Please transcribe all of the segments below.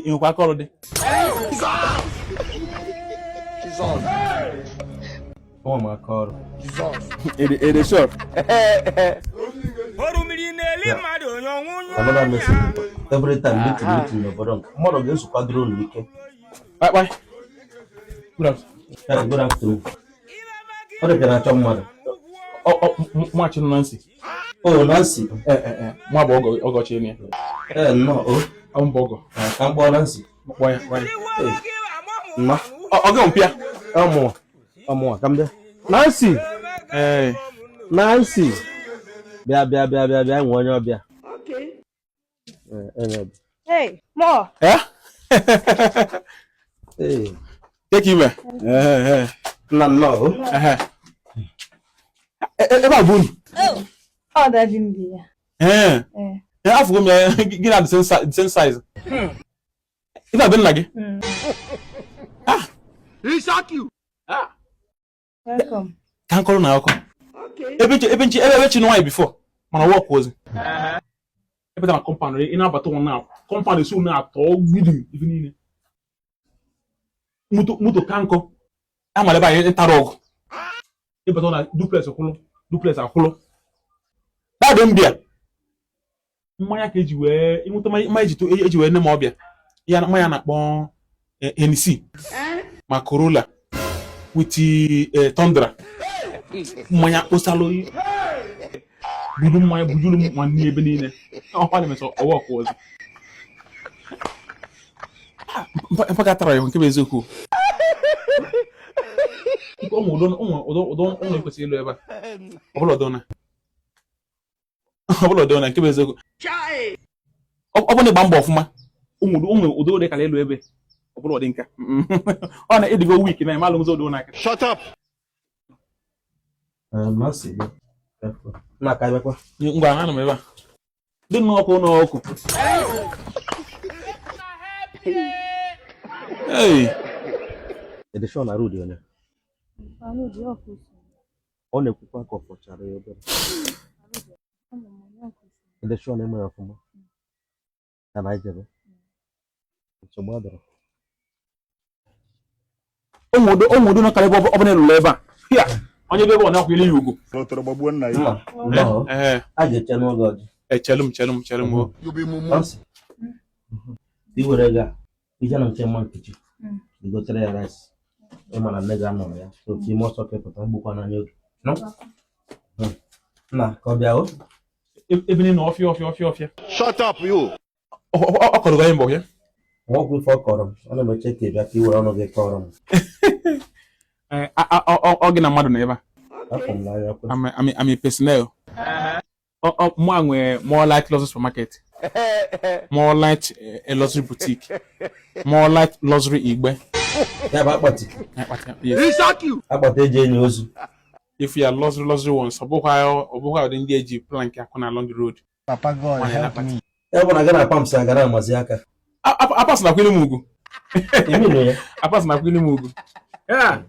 in kwa kọrọ dị. Jesus. Oh my God. Jesus. It is sure. Another message. Every time meeting no bodon. Tomorrow go su kwadro n'ike. Bye. Good afternoon. Ọ dị ka na-achọ mmadụ. Mwachi Nancy. Oh, Nancy. Mwa bụ ọgọchi ni. No. Ọ mbọ ọgọ. Ka mkpọ Nancy. Why? Ma. Ọgọ mpịa. Ọmụ ka m bịa. Nancy. Nancy. Bịa nwe onye ọbịa. Okay. Hey, more. Hey. Take him. No. Ebe a bụ unu. Oh, that didn't be. Yeah, afọ m ya gị na the same size. Ebe a bụ nna gị. He shock you. Welcome. Ka nkọrọ na akọ. Okay. Ebe chi nwaanyị before. Mana work ozi. Ebe na compound ị na-abata one na compound esi unu atọ gbidi ife niile. Moto kanko. Amale ba ị tara ọgụ. Ịbata na duplex akwụlụ. Ba dị mbịa. Mmanya ka eji wee ịnweta mmanya eji wee nne ma ọbịa. Ya na mmanya na-akpọ NC. Ma Corolla with Tundra. Mmanya kposalụ budu mmanya bujulu nwanne ebe niile. Ọ na-emeso ọwọ ọkụ ọzọ. Mpaka tara ya nke bụ eziokwu. Ụmụ ekwesịghị ịlụ ebe a. Ọ bụla ọdọ nke bụ eziokwu. Ọ bụ na ịgba mbọ ọfụma. Ụmụ ụdọ dị ka ịlụ ebe. Ọ bụla ọdị nka. Ọ na-edigo week na ịmalụ ụzọ ọdọ n'aka. Shut up. Nancy. Na ka ịbịakwa. Ngwa anọ m ebe a. Dị n'ọkụ. Hey. Edeshon na road onye. Ọ na-ekwukwa ka ọ fọchara ya obere. Edeshon eme ọfụma. Ka na ijebe. Nsogbu adọrọ. Ụmụ na karịa ọ bụla ịlụrụ ebe a. Hia, onye ebe ọ na-akwụ ile ya ugwu. Lọtọrọ gbagbuo nna ya. No. A ga-eche n'oge ọjị. Chelum o. You be mumu. Nancy. Di were ga. Ije na nke mma nkechi. Igotere ya rice. Ịma na nne ga anọ ya. So ka ime ọsọ kepụta mgbukwa n'anya oge. No? Na ka ọ bịa o. Ebe ni na ọfịa. Shut up you. Ọ kọrọ gị mbọ ya. Nwoke ife ọ kọrọ m. Ọ na-emeche ka ị bịa ka i were ọnụ gị kọrọ m. Ọ gị na mmadụ na ebe a. Afọ m n'anya ọkụ. I'm a personnel. Mụ nwere more like luxury supermarket. More like a luxury boutique. More like luxury igbe. Ya bụ akpati. He shock you. Akpati eji enyi ozu. If you are luxury ones, ọ bụkwa ụdị ndị eji plank akụ na along the road. Papa God help me. Ya bụ na gị na pamps agara amazi aka. Apas na kwili m ugwu. Iminu ya. Apas na kwili m ugwu. Yeah.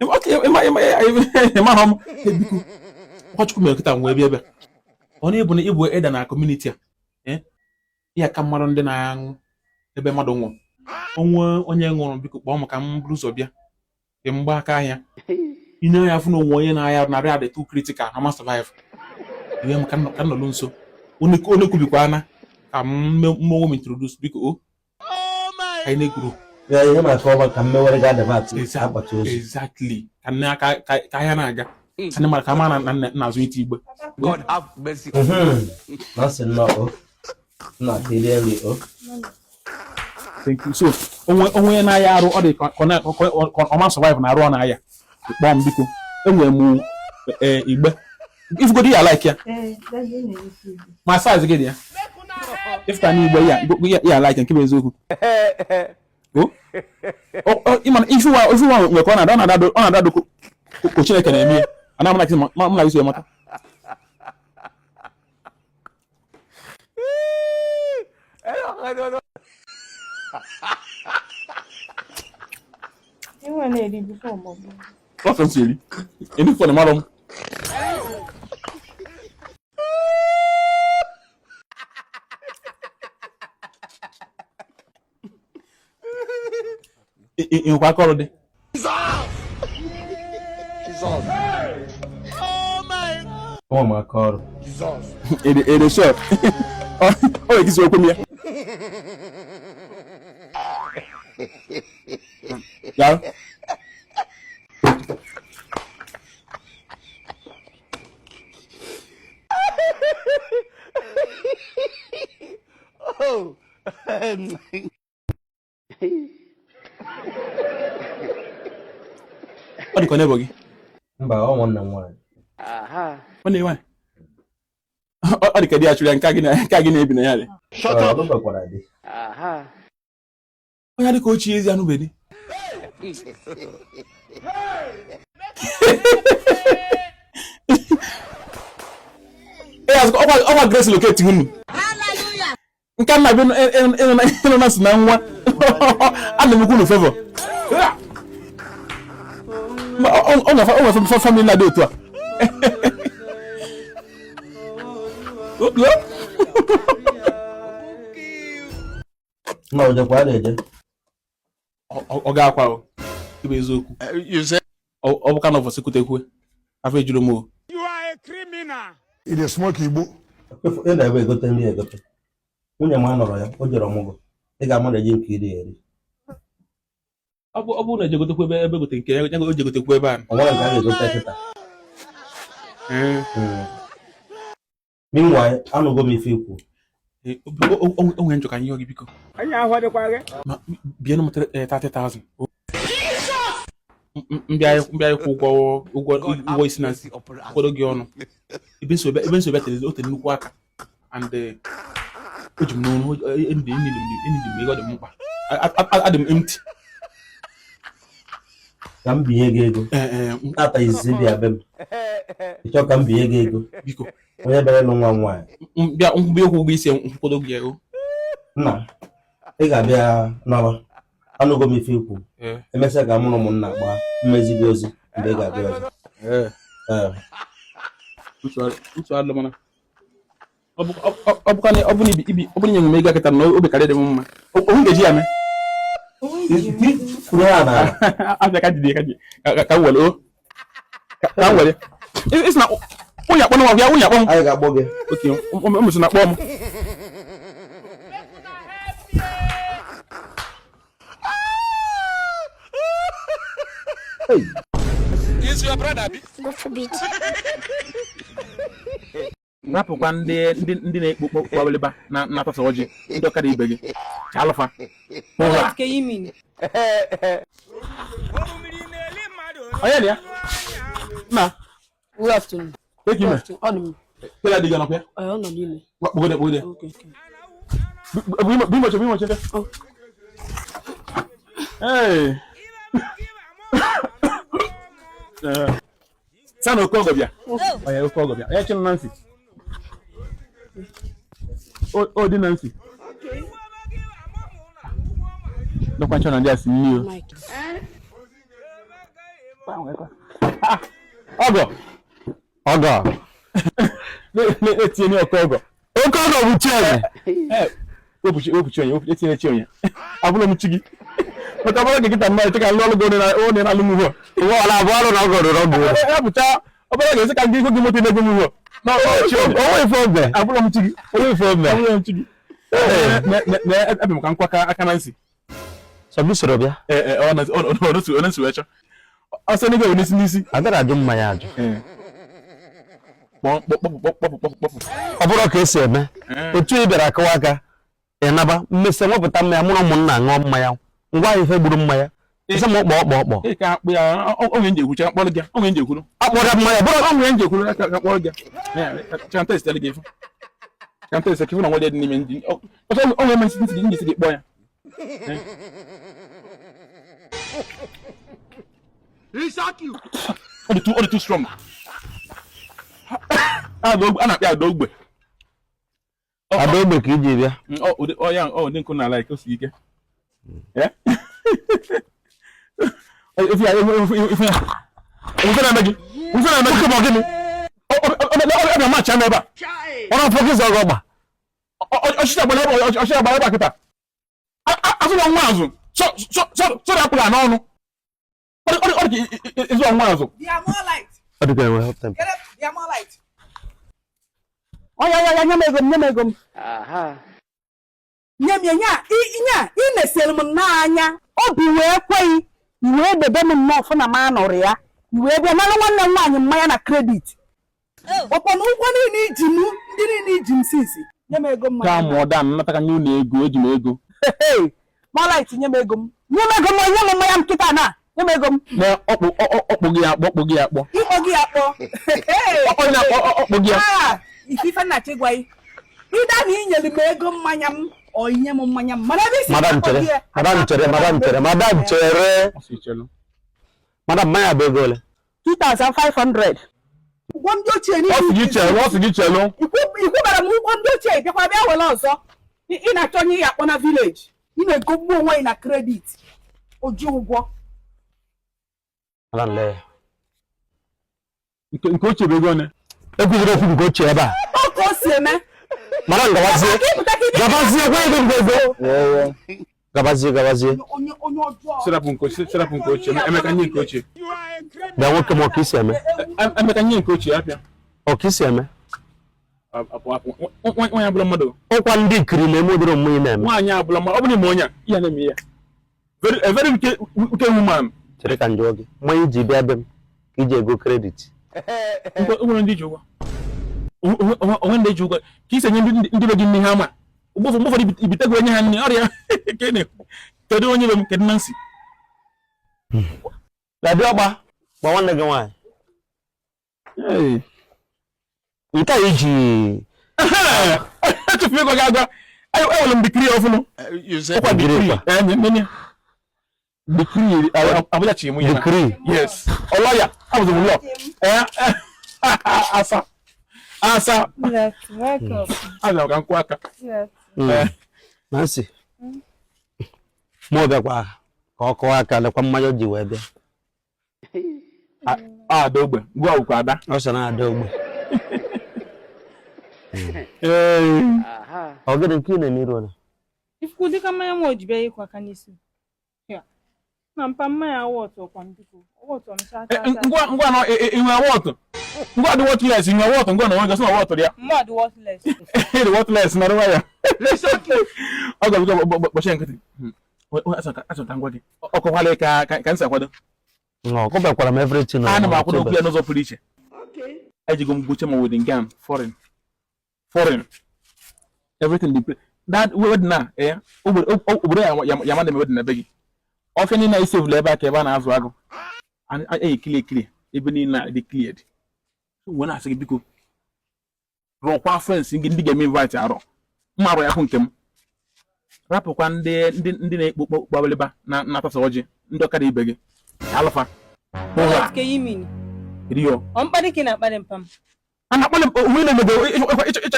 Okay, ịma hom biko. Ọchukwu mere kịta nwe ebe. Ọ na-ebu na ịbụ eda na community a. Ya ka mmadụ ndị na-aṅụ ebe mmadụ nwụrụ. Onye nwụrụ biko kpọọ m ka m buru ụzọ bịa. Ke mgba aka ahịa. Ine ya fụ na onye na-aya narị adị too critical na ma survive. Iwe m ka nọ nso. Onye kwubikwa ana ka mmụọ m introduce biko o. Anyị na-egwuru. Ya ihe maka ọba ka mmewere ga adabati akpati ozu. Exactly. Ka ahịa na-aga. Anyị mara ka ma na azụ ite igbe. God have mercy. Nancy no o. Na kiri nri o. Thank you. So, onwe na-aya arụ ọ dị ka ọma survive na arụ ọ na-aya. Kpọọ m biko. Enwere m igbe. Ifugodi ya like ya. Ma size gị dị ya. Ifta ni igbe ya like nke bụ eziokwu. Ịma ifu wa nwe ka ọ na-adado ko Chineke na-eme. Ana m na isi mata. You want to read before, Mom? What's on silly? Any for the madam? in kwa kọrọ dị. Oh my God. Ede short. O ekisi okwu m ya. Ya. Oh. Ọ dịka ọ na-ebo gị. Mba, ọ nwanne m nwaanyị. Ọ na-enwe. Ọ dịka di ya chụrụ ya nke gị na-ebi na ya dị. Shut up. Ọ bekwara dị. Onye dịka ochie ezi anụbeghị. Ọkwa Grace locate unu. Nke nna bi ịnụ na si na nwa. Ana m ekwu unu favor. Ọ nwe family na dị otu a. Ma o jekwa na-eje. Ọ ga-akwa o. Ibe eziokwu. Ọ bụ ka na ọfọsị kutekwe. Afọ ejuru m o. You are a criminal. It is smoke Igbo. Ị na-ebe egote ndị egote. Nwunye m anọrọ ya, o jere ọmụgwọ. Ị ga-ama na eji nke iri eri. Ọ bụ na ejegotekwa ebe gote nke ya o jegotekwa ebe a. Ọ nwere nke a ga-egote kịta. Meanwhile, anụgo m ife ikwu. O nwere njọ ka anyị yọọ gị biko. Anyị ahụ dịkwa gị. Bie na m 30,000. Mbịa ịkwụ ụgwọ isi na nsị kwado gị ọnụ. Ebe nsobe tere o tere nnukwu aka and o ji m n'ọnụ enidi m ego dị m mkpa. Adị m empty. Ka m binye gị ego. Tata izizi bịa be m. Ịchọ ka m binye gị ego. Biko. Onye bere ịlụ nwa m nwaanyị. Mbịa ịkwụ ụgwọ isi nkwado gị ego. Nna, ị ga-abịa n'ọba. Anụgo m ife ikwu. Emesịa ka mụ na ụmụnna gba mmezi gị ozi mgbe ị ga-abịa ọzọ. Uche alụ mana. Ọ bụ na nye m ego kịta na obi karịa dị m mma. Onwe ga-eji ya mee. Kwuru ya na Abịa ka jide ka m were o. Ka m were. Isi na onye akpọ n'ụwa onye akpọ m. anyị ga-agbọ gị. Okay, o mesi na akpọ m. Is your brother? Go for bit. Napụkwa ndị na-ekpo kpọbeleba na-atọsa ọjị ndị ọkada ibe gị ka alụfa. What can you mean? Onye dị ya? Na, Good afternoon. take him. Kele adịghị ọnọkwa ya? I don't know. Kpọgode. Okay. Bi moche. Hey. Sana okogo bịa. Oya okogo bịa. Oya chinu Nancy. O di Nancy. Dokwa chona ndị asị nni o. Mike. Ogo. Etinye ni okogo. Okogo bụ chienye. Opuchi onye, etinye chienye. Abụla m chi gị. Maka bụrụ gị kịta mma echeka ndị ọrụ gị onye na-alụ m uwe. Uwe ọla abụọ ọrụ na ọgọdụ rọgụ. Epụcha ọbụla ga-esi ka ndị ego gị moto na-ego m uwe. Onwe ife obe. Abụla m chi gị. Onwe ife obe. Abụla m chi gị. Ebe m ka nkwa aka na nsị. Sọbi soro bịa. Ọ na-esi wee chọ. Ọsọ n'ebe ọ n'isi. Agara ajụ mmanya ajụ. Kpọpụ. Ọ bụrụ ka esi eme. Otu ị bịara akọwa aka. Ị naba mmesi nwepụta mmanya mụ na ụmụnna ṅụọ mmanya. Ngwa ife gburu mmanya. Ise m ọkpọ. Ị ka akpụ ya onwe nje ekwucha akpọrọ gị. Onwe nje ekwuru. Akpọrọ mmanya bụrụ Onwe nje ekwuru ka akpọrọ gị. Ka test gị ifu. Ka test ka ifu na nwa dị n'ime ndị. Ọsọ onwe m nsị gị njisi gị kpọ ya. He shot you. Ọ dị too strong. A na-akpị adogbe. Adogbe ka iji bịa. Ọ dị nkụ na like o si ike. Yeah. If na megi. Come on, give me. Oh, match never. Ona focus ọgọgba. Ọchịcha gbara kita. Azụ nwa azụ. So that plan on. What is one one also? They are more light. What do you help them? Get up. They are more light. Oh yeah, nyamegom. Nya. Ine selmun na anya. Obi we kwai. Iwe bebe m no fo na ma no ria. Iwe be na nwanne nwanyi mmanya na credit. Opon ugwo ni jimu, ndi ni jim sisi. Nyamegom ma. Ka mo dan nataka nyu na ego eji m ego. Hey. More light nyamegom. Nyamegom mmanya nkita na. Nyamegom. Na okpogi akpo. Ikpogi akpo. Okpogi. Ah, ififa na chegwai. Ida ni nyeli mego mmanya m. O inye m mmanya m. Madam chere. Madam maya begole. 2,500. Gwamjo che ni. What's the chelo? Iku bara mu gwamjo che bia kwa bia wala ozo. Ina chonyi ya na village. Ina gogbo nwa ina credit. Oji ugwo. Madam le. Nke oche begone. Ekuziro fu nke oche ebe a. Oko sieme. Madam gabazie Onye ojo. Set up nke oche. Emeka nye nke oche. da nwoke m ọka isi eme Emeka nye nke oche apịa. ọka isi eme Nwaanyị abụla mmadụ. ọkwa ndị nkiri na-eme ụdịrị mmụ ị na-eme Nwaanyị abụla mmadụ. Ọ bụrụ na onye ya na-eme ya. Very wicked woman. chere ka njọ gị mmanya iji bịa be m ka iji ego kredit Onwere ndị ji ụgwọ. Onwe ndị ji ụgwọ. Ka isi enye ndị be gị nne ha ma. Ụfọdụ ibitego onye ha nne ọrịa. Kedu onye be m kedu Nancy? Ladi ọgba gba nwanne gị nwaanyị nke a iji Achọfụ ego gị agwa. Ewere m dikiri ọfụnụ. Ọkwa dikiri. Dikiri Abuja chi mụ ya. Dikiri. Yes. Ọlọya. Abụzụ m lọ. Asa. Yes, welcome. Ana ka nkwụ aka. Yes. Nancy mụ bịakwa ka ọ kọwa aka lekwa mmanya o ji wee bịa Ada ogbe. Gwa ukwu ada. ọ sị na ada ogbe ọ gịnị nke ị na-eme iru na Ifu dika mmanya nwa ojibe ikwa ka n'isi. Ya. Na mpa mmanya wọtụ kwa ndiko. Wọtụ mchacha. Ngwa no inwe wọtụ. Ngwa dị worthless inwe wọtụ ngwa no nwe gasị na wọtụ ya. Mmadụ worthless. The worthless na rụwa ya. Ọ ga-abụ bọchị nkịtị. Asọ ta ngwa gị. Ọkọkwala ka nsi akwado. ọ kọbekwara m everything Ana m akwado okwu ya n'ụzọ pụrụ iche. Ejigo m gbuche ma wedding gown foreign. Everything the that wedding na obodo ya ma na wedding na be gị. Ọfịa niile na isevulu ebe a ka ebe a na-azụ agụ. Ekili ebe niile dị cleared. Uwe na-asị gị biko rọkwa friends ndị ga-eme invite arọ. Mma arụ ya hụ nke m. Rapụkwa ndị na-ekpo gbawaliba na-atasa ọjị ndị ọkada ibe gị. Alpha. What ke yimini? Rio. Ompadi kina pade mpam. Ana kpale onwe na-emego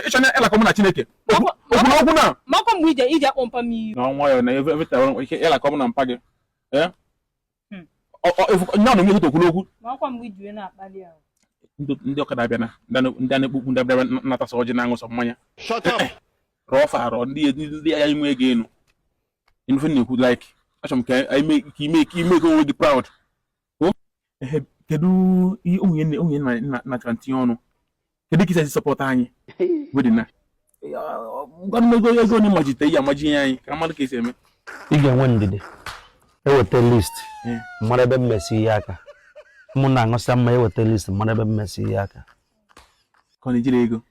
ịchọ na ela kọmụ na Chineke. Okwu na. Mako mwije ije akpọmpa mi. Na nwa ya na everything ike ela kọmụ na mpa gị. Nya no nyegoto okwu. Mako mwije na akpali ahụ. Ndị ọkada abịa na ndị na-ekpukpu ndị abịa na-atasa ọjị na-aṅụ sọ mmanya. Shut up. Rọfa arọ ndị ya inwe ego enu. Inufe na-ekwu like achọrọ m ka ime ka onwe gị proud. Kedu onye na tinye ọnụ? Kedu ka isi support anyị? Wedding na. Ngwanụ ego onye majite ya amaji anyị ka mmadụ ka esi eme. ị ga-enwe ndidi eweta list mara ebe mmesi ihe aka mụ na-aṅụsa mma eweta list mara ebe mmesi ihe aka Ka ọ na-ejiri ego.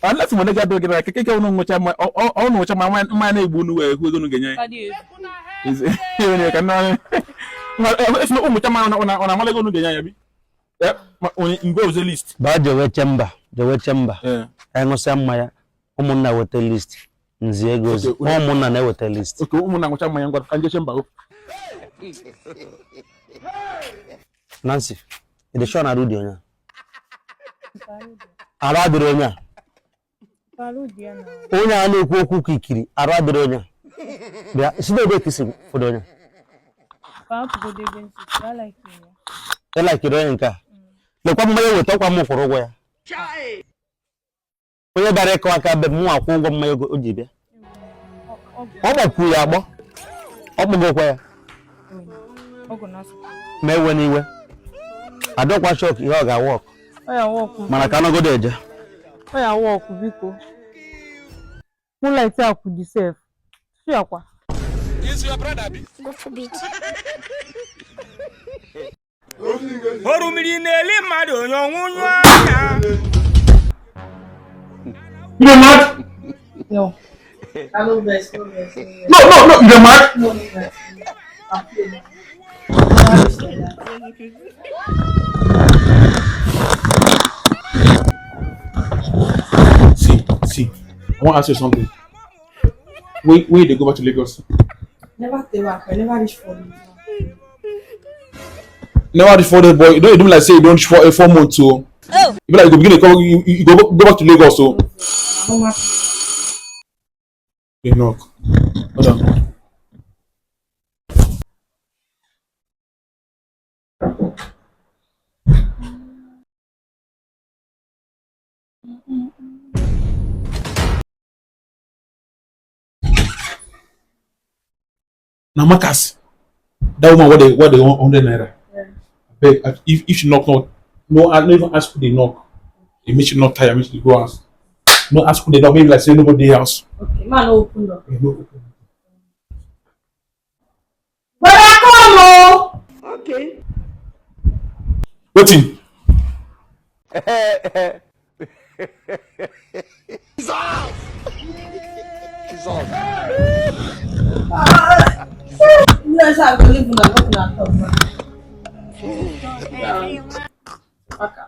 Unless mo ga do gị keke ọnụ nwụcha ma ọnụ nwụcha ma mmanya na-egbu unu wee hụ ego unu ga-enye anyị. Is ka na if no ụmụcha ma ọ na-amala ego unu ga-enye anyị bi. Onye ngwe ozo list. baa jewe chemba aṅụsa mma ya ụmụnna weta list nzi ego ozi ụmụnna na-eweta list Oke ụmụnna nwụcha mmanya ngwa ka njeche mba. Nancy ị sure na arụ dị onye arụ adịrị onye a onye a na-ekwu okwu ka ikiri arụ adịrị onye a bịa si na ebe kisi fodo onye ị laikiri onye nke a lekwa mmanya weta ọkwa m kwụrụ ụgwọ ya onye bịara ịkọ aka be m akwụ ụgwọ mmanya o ji bịa ọ gbakwuru ya agbọ Ọ kpọgokwa ya. Ọgụ na-asụ. Ma ewe n'iwe. Adọkwa shọk ihe ọ ga-awọk. Ọ ya wọkụ. Mana ka anọgodo eje. Ọ ya wọkụ biko. Moonlight akwụ dị safe. Fi akwa. Is your brother be? God forbid. Orumiri na-eli mmadụ onye ọnwụnwụ anya. You're mad? No. I love this. No, yes, No, you're mad? no, yes. I'm playing. See, I want to ask you something. Where they go back to Lagos? Never stay back. I never reach for me. Never reach 4 days, boy. You don't do like say you don't reach for 4 months, so. You be like you go begin to come, you go back to Lagos, so. You knock. Hold on. Now, Marcus, that woman, what they want 100 naira. Yeah. If she knock, no, I don't even ask who they knock. It makes you not tired, it makes you go house. No, ask who they knock, maybe like say nobody house. Okay, man, open up. Yeah, no, open. But I come, Okay. Waiting. yes, I believe in that. What not talk, man. Okay.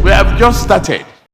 We have just started.